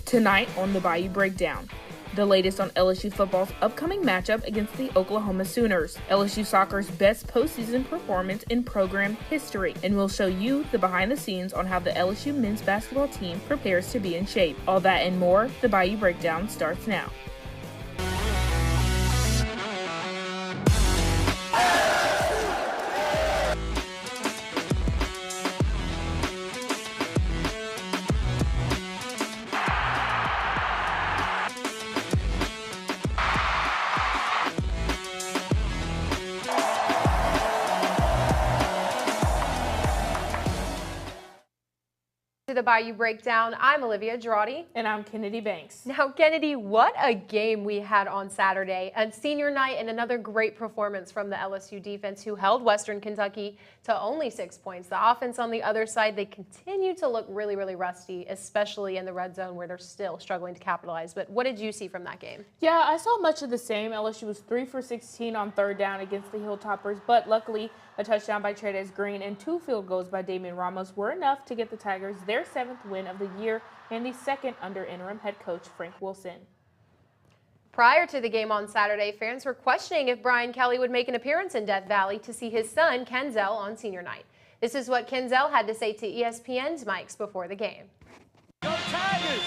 Tonight on the Bayou Breakdown, the latest on LSU football's upcoming matchup against the Oklahoma Sooners, LSU Soccer's best postseason performance in program history, and we'll show you the behind the scenes on how the LSU men's basketball team prepares to be in shape. All that and more, the Bayou Breakdown starts now. To the Bayou Breakdown, I'm Olivia Girardi. And I'm Kennedy Banks. Now, Kennedy, what a game we had on Saturday. A senior night and another great performance from the LSU defense, who held Western Kentucky to only 6 points. The offense on the other side, they continue to look really, really rusty, especially in the red zone where they're still struggling to capitalize. But what did you see from that game? Yeah, I saw much of the same. LSU was 3 for 16 on third down against the Hilltoppers, but luckily a touchdown by Trades Green and 2 field goals by Damian Ramos were enough to get the Tigers their 7th win of the year and the 2nd under interim head coach Frank Wilson. Prior to the game on Saturday, fans were questioning if Brian Kelly would make an appearance in Death Valley to see his son, Kenzel, on senior night. This is what Kenzel had to say to ESPN's mics before the game. Go Tigers!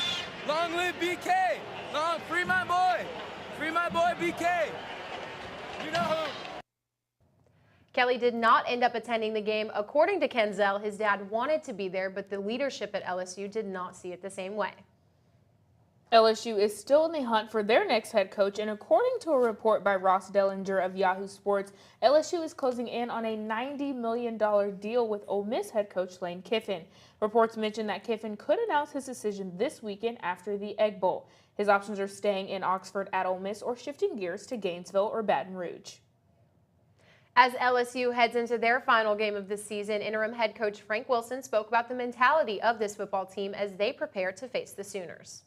Long live BK! Free my boy! Free my boy BK! You know who? Kelly did not end up attending the game. According to Kenzel, his dad wanted to be there, but the leadership at LSU did not see it the same way. LSU is still in the hunt for their next head coach, and according to a report by Ross Dellinger of Yahoo Sports, LSU is closing in on a $90 million deal with Ole Miss head coach Lane Kiffin. Reports mention that Kiffin could announce his decision this weekend after the Egg Bowl. His options are staying in Oxford at Ole Miss or shifting gears to Gainesville or Baton Rouge. As LSU heads into their final game of the season, interim head coach Frank Wilson spoke about the mentality of this football team as they prepare to face the Sooners.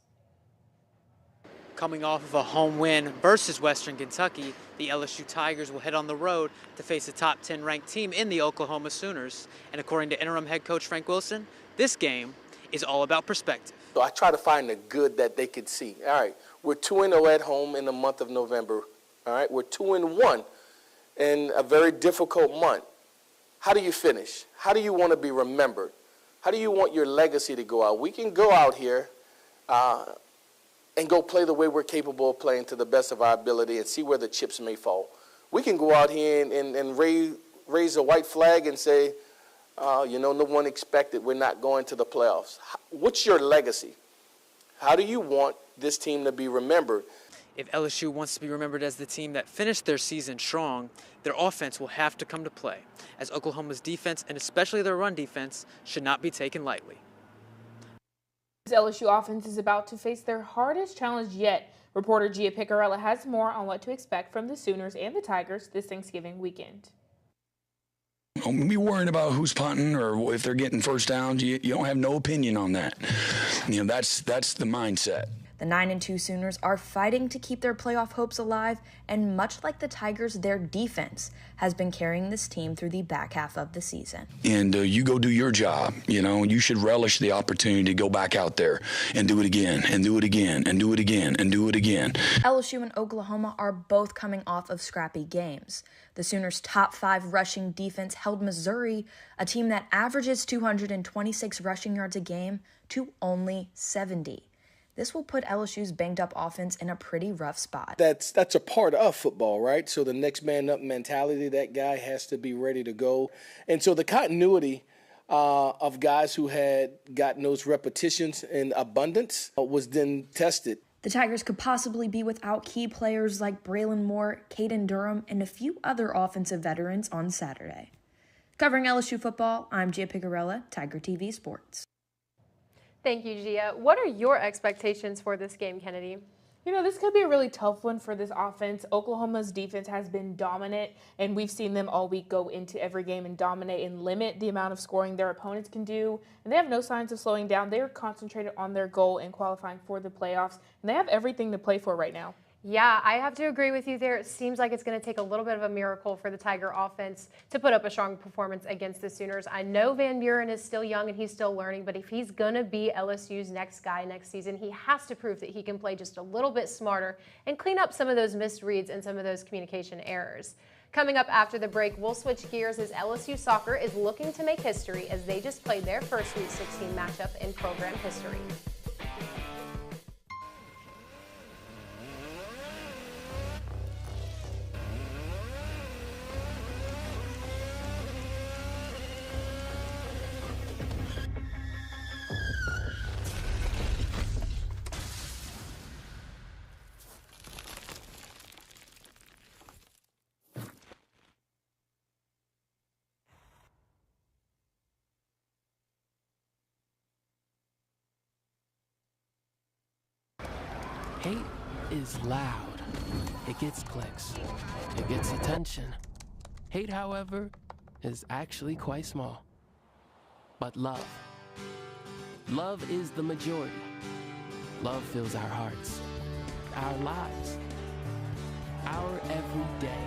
Coming off of a home win versus Western Kentucky, the LSU Tigers will head on the road to face a top 10 ranked team in the Oklahoma Sooners. And according to interim head coach Frank Wilson, this game is all about perspective. So I try to find the good that they could see. All right, we're 2-0 at home in the month of November. All right, we're 2-1 in a very difficult month. How do you finish? How do you want to be remembered? How do you want your legacy to go out? We can go out here and go play the way we're capable of playing to the best of our ability and see where the chips may fall. We can go out here and raise a white flag and say, no one expected we're not going to the playoffs. What's your legacy? How do you want this team to be remembered? If LSU wants to be remembered as the team that finished their season strong, their offense will have to come to play, as Oklahoma's defense, and especially their run defense, should not be taken lightly. This LSU offense is about to face their hardest challenge yet. Reporter Gia Picarella has more on what to expect from the Sooners and the Tigers this Thanksgiving weekend. Don't be worrying about who's punting or if they're getting first downs. You don't have no opinion on that. That's the mindset. The 9-2 Sooners are fighting to keep their playoff hopes alive, and much like the Tigers, their defense has been carrying this team through the back half of the season. And you go do your job. You should relish the opportunity to go back out there and do it again, and do it again, and do it again, and do it again. LSU and Oklahoma are both coming off of scrappy games. The Sooners' top 5 rushing defense held Missouri, a team that averages 226 rushing yards a game, to only 70. This will put LSU's banged-up offense in a pretty rough spot. That's a part of football, right? So the next man up mentality, that guy has to be ready to go. And so the continuity of guys who had gotten those repetitions in abundance was then tested. The Tigers could possibly be without key players like Braylon Moore, Caden Durham, and a few other offensive veterans on Saturday. Covering LSU football, I'm Gia Picarella, Tiger TV Sports. Thank you, Gia. What are your expectations for this game, Kennedy? This could be a really tough one for this offense. Oklahoma's defense has been dominant, and we've seen them all week go into every game and dominate and limit the amount of scoring their opponents can do. And they have no signs of slowing down. They are concentrated on their goal and qualifying for the playoffs, and they have everything to play for right now. Yeah, I have to agree with you there. It seems like it's going to take a little bit of a miracle for the Tiger offense to put up a strong performance against the Sooners. I know Van Buren is still young and he's still learning, but if he's going to be LSU's next guy next season, he has to prove that he can play just a little bit smarter and clean up some of those missed reads and some of those communication errors. Coming up after the break, we'll switch gears as LSU Soccer is looking to make history as they just played their first Sweet 16 matchup in program history. Hate is loud. It gets clicks. It gets attention. Hate, however, is actually quite small. But love. Love is the majority. Love fills our hearts, our lives, our everyday.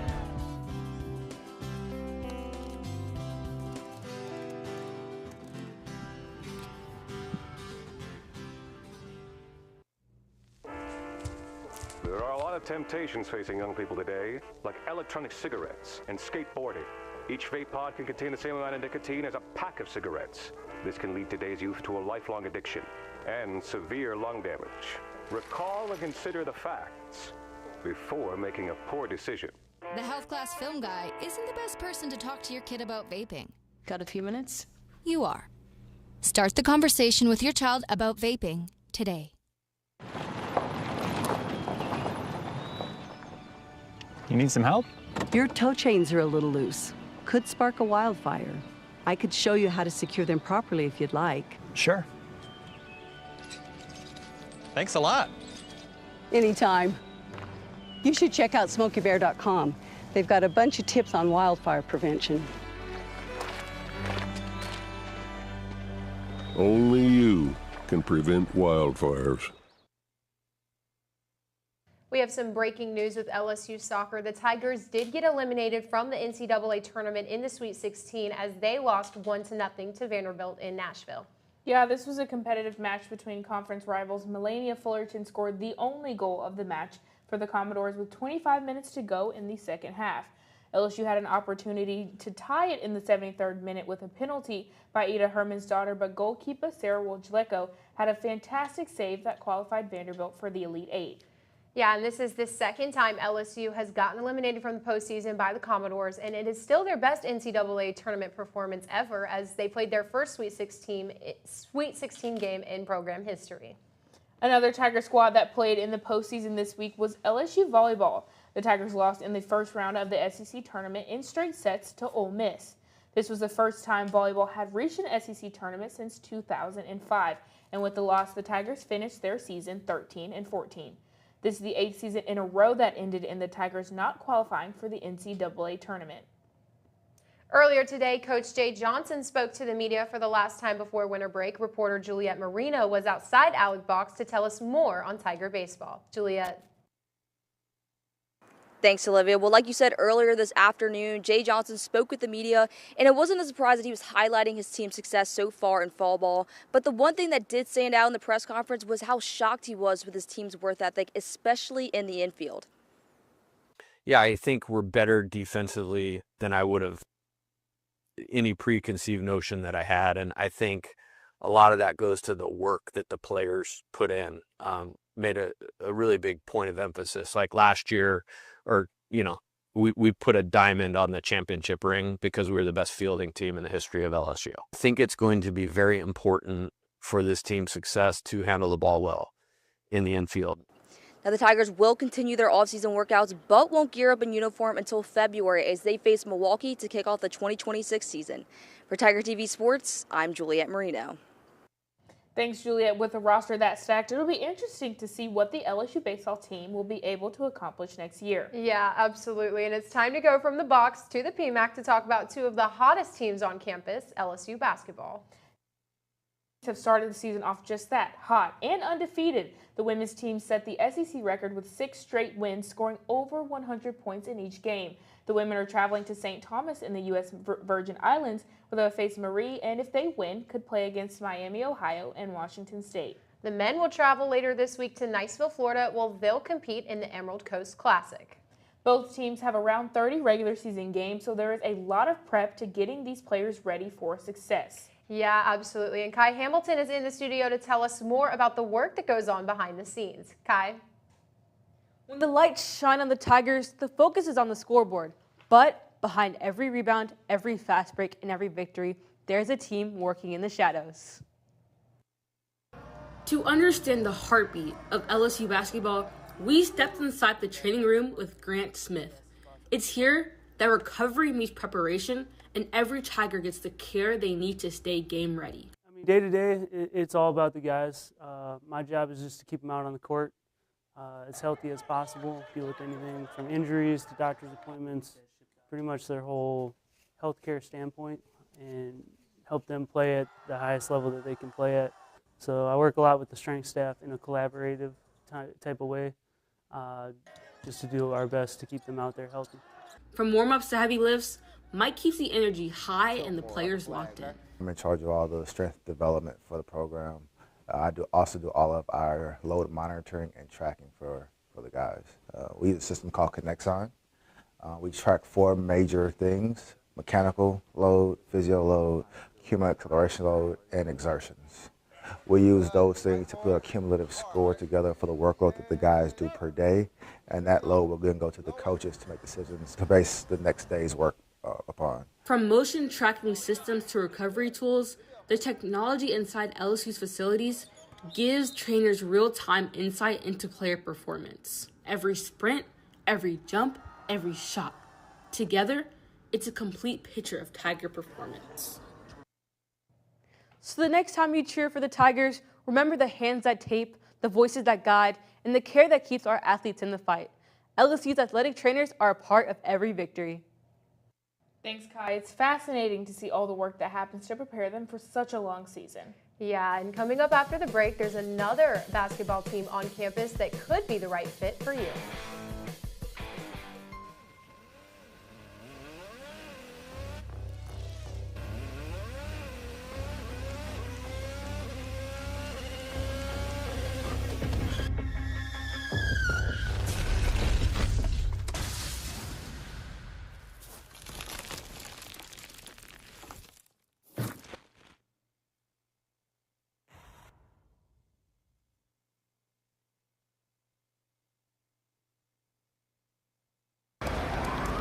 There are a lot of temptations facing young people today, like electronic cigarettes and skateboarding. Each vape pod can contain the same amount of nicotine as a pack of cigarettes. This can lead today's youth to a lifelong addiction and severe lung damage. Recall and consider the facts before making a poor decision. The health class film guy isn't the best person to talk to your kid about vaping. Got a few minutes? You are. Start the conversation with your child about vaping today. You need some help? Your tow chains are a little loose. Could spark a wildfire. I could show you how to secure them properly if you'd like. Sure. Thanks a lot. Anytime. You should check out SmokeyBear.com. They've got a bunch of tips on wildfire prevention. Only you can prevent wildfires. We have some breaking news with LSU Soccer. The Tigers did get eliminated from the NCAA tournament in the Sweet 16 as they lost 1-0 to Vanderbilt in Nashville. Yeah, this was a competitive match between conference rivals. Melania Fullerton scored the only goal of the match for the Commodores with 25 minutes to go in the second half. LSU had an opportunity to tie it in the 73rd minute with a penalty by Ida Herman's daughter, but goalkeeper Sarah Wojleko had a fantastic save that qualified Vanderbilt for the Elite Eight. Yeah, and this is the second time LSU has gotten eliminated from the postseason by the Commodores, and it is still their best NCAA tournament performance ever as they played their first Sweet 16 game in program history. Another Tiger squad that played in the postseason this week was LSU Volleyball. The Tigers lost in the first round of the SEC tournament in straight sets to Ole Miss. This was the first time volleyball had reached an SEC tournament since 2005, and with the loss, the Tigers finished their season 13-14. This is the 8th season in a row that ended in the Tigers not qualifying for the NCAA tournament. Earlier today, Coach Jay Johnson spoke to the media for the last time before winter break. Reporter Juliet Marino was outside Alec Box to tell us more on Tiger baseball. Juliet. Thanks, Olivia. Well, like you said earlier this afternoon, Jay Johnson spoke with the media, and it wasn't a surprise that he was highlighting his team's success so far in fall ball. But the one thing that did stand out in the press conference was how shocked he was with his team's work ethic, especially in the infield. Yeah, I think we're better defensively than I would have any preconceived notion that I had. And I think a lot of that goes to the work that the players put in. Made a really big point of emphasis. Like last year, or, you know, we put a diamond on the championship ring because we were the best fielding team in the history of LSU. I think it's going to be very important for this team's success to handle the ball well in the infield. Now, the Tigers will continue their offseason workouts, but won't gear up in uniform until February as they face Milwaukee to kick off the 2026 season. For Tiger TV Sports, I'm Juliet Marino. Thanks, Juliet. With a roster that stacked, it'll be interesting to see what the LSU baseball team will be able to accomplish next year. Yeah, absolutely. And it's time to go from the box to the PMAC to talk about two of the hottest teams on campus, LSU basketball. have started the season off just that, hot and undefeated. The women's team set the SEC record with 6 straight wins, scoring over 100 points in each game. The women are traveling to St. Thomas in the U.S. Virgin Islands, where they'll face Marie, and if they win, could play against Miami, Ohio, and Washington State. The men will travel later this week to Niceville, Florida, while they'll compete in the Emerald Coast Classic. Both teams have around 30 regular season games, so there is a lot of prep to getting these players ready for success. Yeah, absolutely. And Kai Hamilton is in the studio to tell us more about the work that goes on behind the scenes. Kai? When the lights shine on the Tigers, the focus is on the scoreboard. But behind every rebound, every fast break, and every victory, there's a team working in the shadows. To understand the heartbeat of LSU basketball, we stepped inside the training room with Grant Smith. It's here that recovery meets preparation, and every Tiger gets the care they need to stay game ready. I mean, day to day, it's all about the guys. My job is just to keep them out on the court as healthy as possible, deal with anything from injuries to doctor's appointments, pretty much their whole healthcare standpoint, and help them play at the highest level that they can play at. So I work a lot with the strength staff in a collaborative type of way, just to do our best to keep them out there healthy. From warm-ups to heavy lifts, Mike keeps the energy high and the players locked in. I'm in charge of all the strength development for the program. I also do all of our load monitoring and tracking for the guys. We use a system called Connexon. We track 4 major things: mechanical load, physio load, cumulative acceleration load, and exertions. We use those things to put a cumulative score together for the workload that the guys do per day, and that load will then go to the coaches to make decisions to base the next day's work upon. From motion tracking systems to recovery tools, the technology inside LSU's facilities gives trainers real-time insight into player performance. Every sprint, every jump, every shot. Together, it's a complete picture of Tiger performance. So the next time you cheer for the Tigers, remember the hands that tape, the voices that guide, and the care that keeps our athletes in the fight. LSU's athletic trainers are a part of every victory. Thanks, Kai. It's fascinating to see all the work that happens to prepare them for such a long season. Yeah, and coming up after the break, there's another basketball team on campus that could be the right fit for you.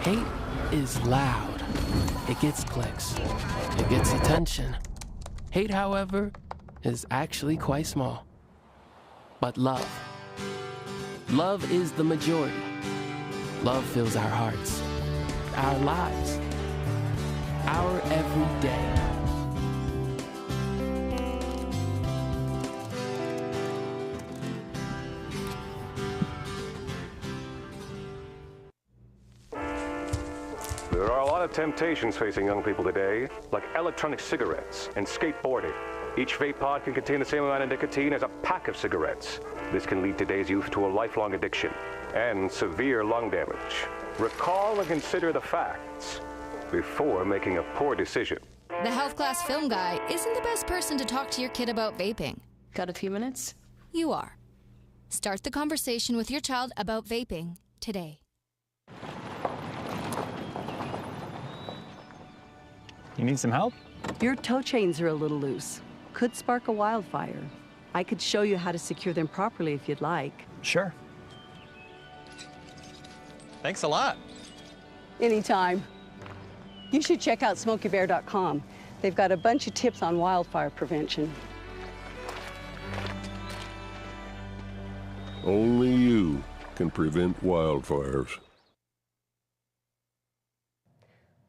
Hate is loud. It gets clicks. It gets attention. Hate, however, is actually quite small. But love is the majority. Love fills our hearts, our lives, our every day. There are a lot of temptations facing young people today, like electronic cigarettes and skateboarding. Each vape pod can contain the same amount of nicotine as a pack of cigarettes. This can lead today's youth to a lifelong addiction and severe lung damage. Recall and consider the facts before making a poor decision. The health class film guy isn't the best person to talk to your kid about vaping. Got a few minutes? You are. Start the conversation with your child about vaping today. You need some help? Your toe chains are a little loose. Could spark a wildfire. I could show you how to secure them properly if you'd like. Sure. Thanks a lot. Anytime. You should check out SmokeyBear.com. They've got a bunch of tips on wildfire prevention. Only you can prevent wildfires.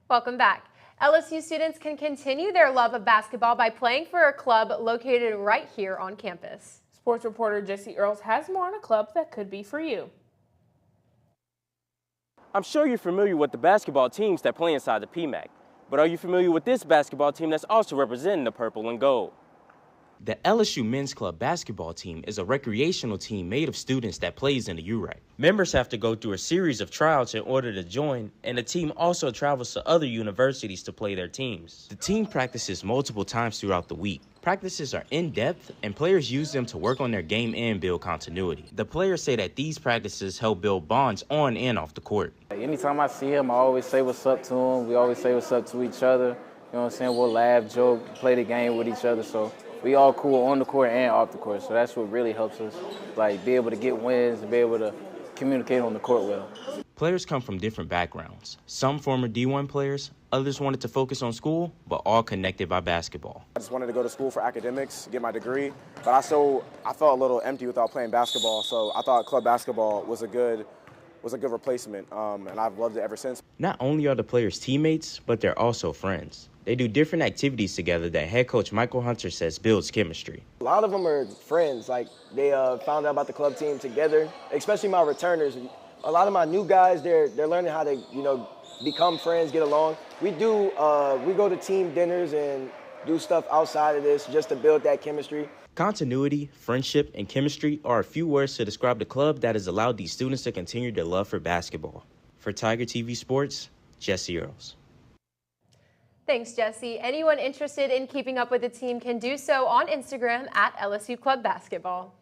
Welcome back. LSU students can continue their love of basketball by playing for a club located right here on campus. Sports reporter Jesse Earls has more on a club that could be for you. I'm sure you're familiar with the basketball teams that play inside the PMAC, but are you familiar with this basketball team that's also representing the purple and gold? The LSU Men's Club basketball team is a recreational team made of students that plays in the URAC. Members have to go through a series of tryouts in order to join, and the team also travels to other universities to play their teams. The team practices multiple times throughout the week. Practices are in-depth, and players use them to work on their game and build continuity. The players say that these practices help build bonds on and off the court. Anytime I see him, I always say what's up to him. We always say what's up to each other. You know what I'm saying? We'll laugh, joke, play the game with each other. So we all cool on the court and off the court. So that's what really helps us, like, be able to get wins and be able to communicate on the court well. Players come from different backgrounds. Some former D1 players, others wanted to focus on school, but all connected by basketball. I just wanted to go to school for academics, get my degree, but I felt a little empty without playing basketball, so I thought club basketball was a good replacement, and I've loved it ever since. Not only are the players teammates, but they're also friends. They do different activities together that head coach Michael Hunter says builds chemistry. A lot of them are friends. Like, they found out about the club team together, especially my returners. A lot of my new guys, they're learning how to, become friends, get along. We go to team dinners and do stuff outside of this just to build that chemistry. Continuity, friendship, and chemistry are a few words to describe the club that has allowed these students to continue their love for basketball. For Tiger TV Sports, Jesse Earls. Thanks, Jesse. Anyone interested in keeping up with the team can do so on Instagram at LSU Club Basketball.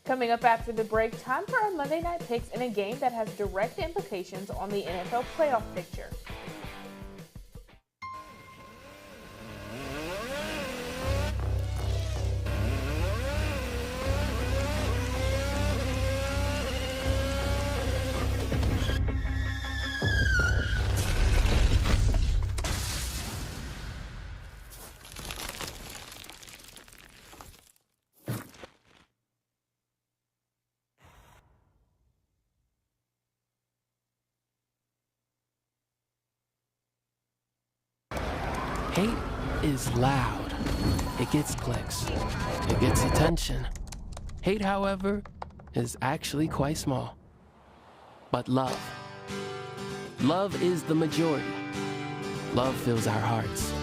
Coming up after the break, time for our Monday night picks in a game that has direct implications on the NFL playoff picture. Hate is loud. It gets clicks. It gets attention. Hate, however, is actually quite small. But love is the majority. Love fills our hearts,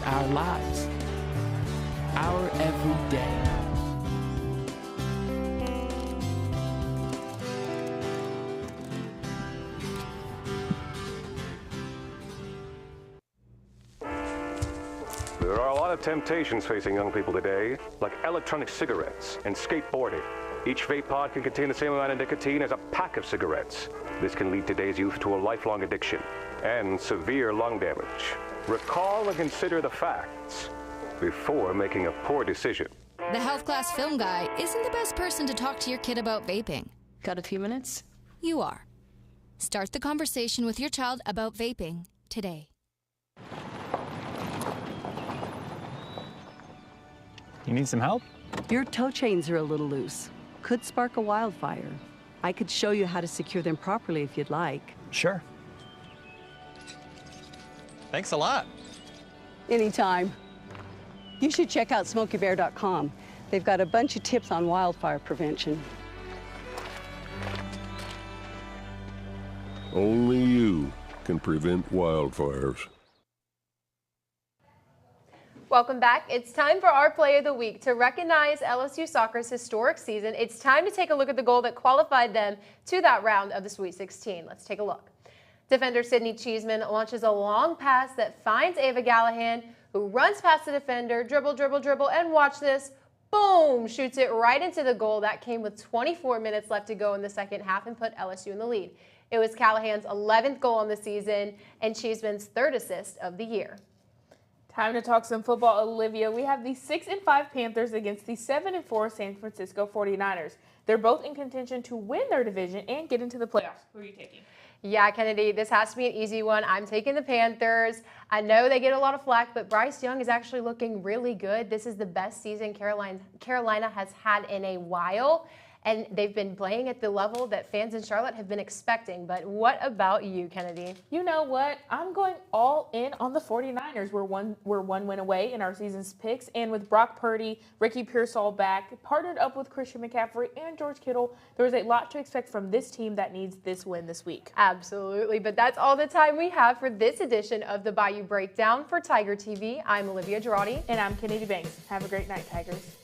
our lives, our every day. There are a lot of temptations facing young people today, like electronic cigarettes and skateboarding. Each vape pod can contain the same amount of nicotine as a pack of cigarettes. This can lead today's youth to a lifelong addiction and severe lung damage. Recall and consider the facts before making a poor decision. The health class film guy isn't the best person to talk to your kid about vaping. Got a few minutes? You are. Start the conversation with your child about vaping today. You need some help? Your toe chains are a little loose. Could spark a wildfire. I could show you how to secure them properly if you'd like. Sure. Thanks a lot. Anytime. You should check out SmokeyBear.com. They've got a bunch of tips on wildfire prevention. Only you can prevent wildfires. Welcome back. It's time for our Play of the Week. To recognize LSU Soccer's historic season, it's time to take a look at the goal that qualified them to that round of the Sweet 16. Let's take a look. Defender Sydney Cheeseman launches a long pass that finds Ava Gallahan, who runs past the defender, dribble, and watch this, boom, shoots it right into the goal. That came with 24 minutes left to go in the second half and put LSU in the lead. It was Callahan's 11th goal on the season and Cheeseman's 3rd assist of the year. Time to talk some football, Olivia. We have the 6-5 Panthers against the 7-4 San Francisco 49ers. They're both in contention to win their division and get into the playoffs. Who are you taking? Yeah, Kennedy, this has to be an easy one. I'm taking the Panthers. I know they get a lot of flack, but Bryce Young is actually looking really good. This is the best season Carolina has had in a while, and they've been playing at the level that fans in Charlotte have been expecting. But what about you, Kennedy? You know what? I'm going all in on the 49ers. We're one win away in our season's picks. And with Brock Purdy, Ricky Pearsall back, partnered up with Christian McCaffrey and George Kittle, there's a lot to expect from this team that needs this win this week. Absolutely. But that's all the time we have for this edition of the Bayou Breakdown. For Tiger TV, I'm Olivia Girardi. And I'm Kennedy Banks. Have a great night, Tigers.